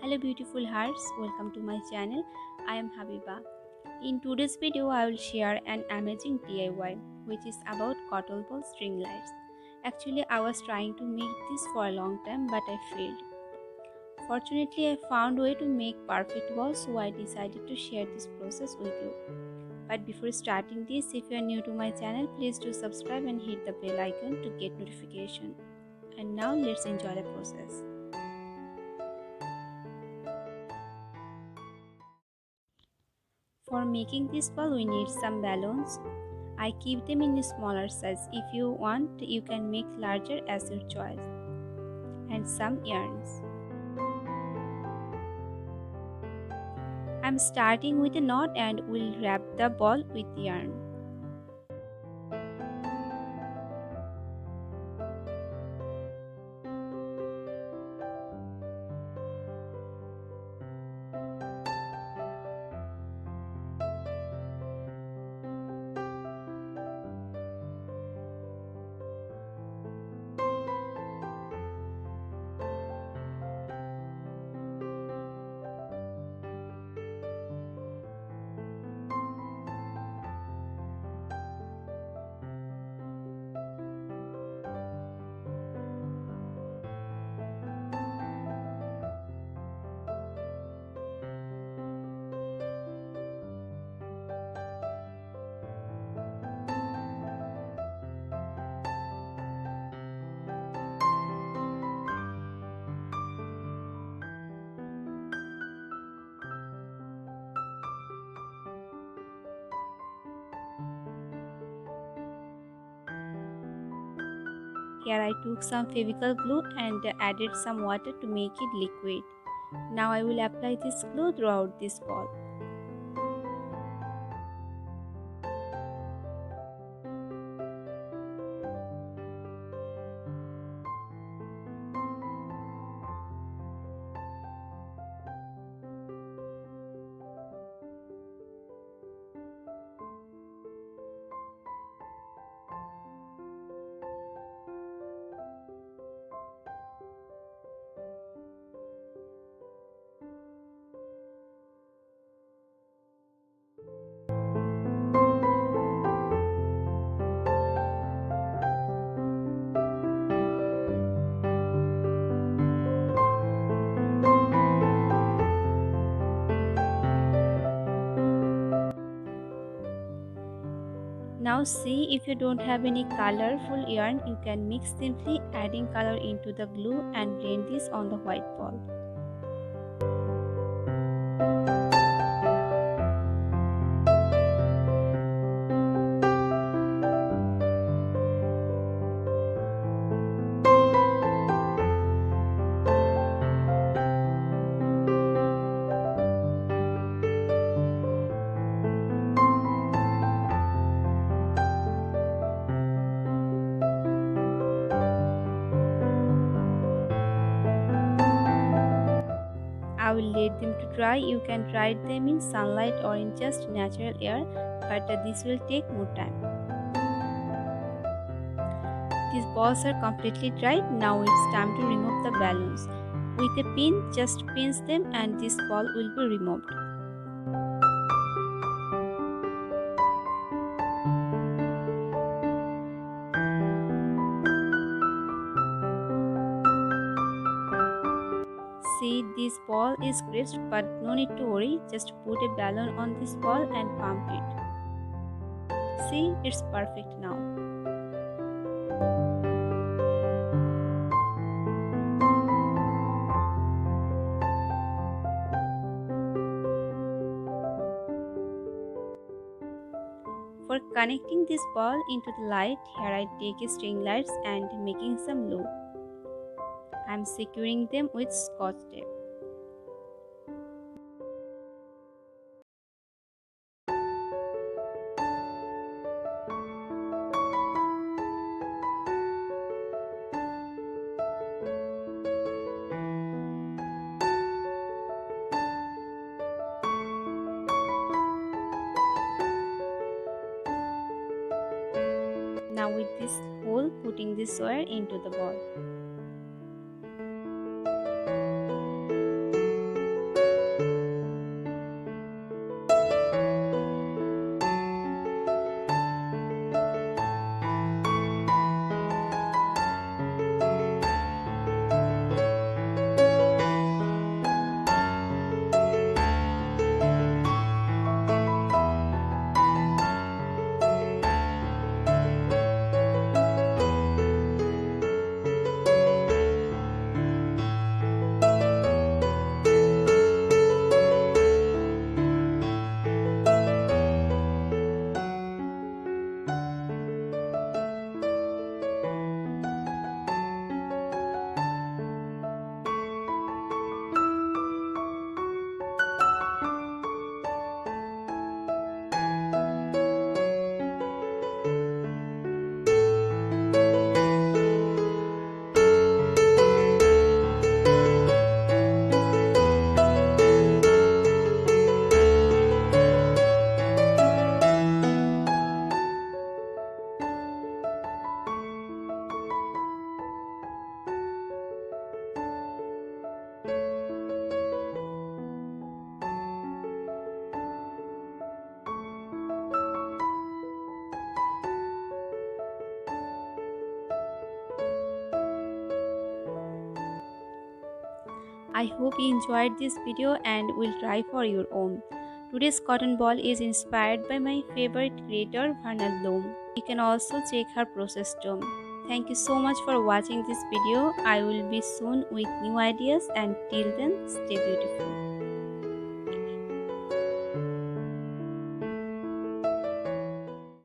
Hello beautiful hearts, welcome to my channel. I am Habiba. In today's video I will share an amazing DIY which is about cotton ball string lights. Actually I was trying to make this for a long time but I failed. Fortunately I found a way to make perfect balls, so I decided to share this process with you. But before starting this, if you are new to my channel, please do subscribe and hit the bell icon to get notification. And now let's enjoy the process. For making this ball we need some balloons. I keep them in a smaller size. If you want you can make larger as your choice. And some yarns. I'm starting with a knot and will wrap the ball with yarn. Here I took some Fevicol glue and added some water to make it liquid. Now I will apply this glue throughout this ball. Now see, if you don't have any colorful yarn, you can mix simply adding color into the glue and blend this on the white ball. I will let them to dry. You can dry them in sunlight or in just natural air, but this will take more time. These balls are completely dried. Now it's time to remove the balloons. With a pin, just pinch them and this ball will be removed. See, this ball is crisp, but no need to worry. Just put a balloon on this ball and pump it. See, it's perfect now. For connecting this ball into the light, here I take a string lights and making some loop. I am securing them with scotch tape. Now with this hole, putting this wire into the ball. I hope you enjoyed this video and will try for your own. Today's cotton ball is inspired by my favorite creator Verna Bloom. You can also check her process too. Thank you so much for watching this video. I will be soon with new ideas and till then stay beautiful.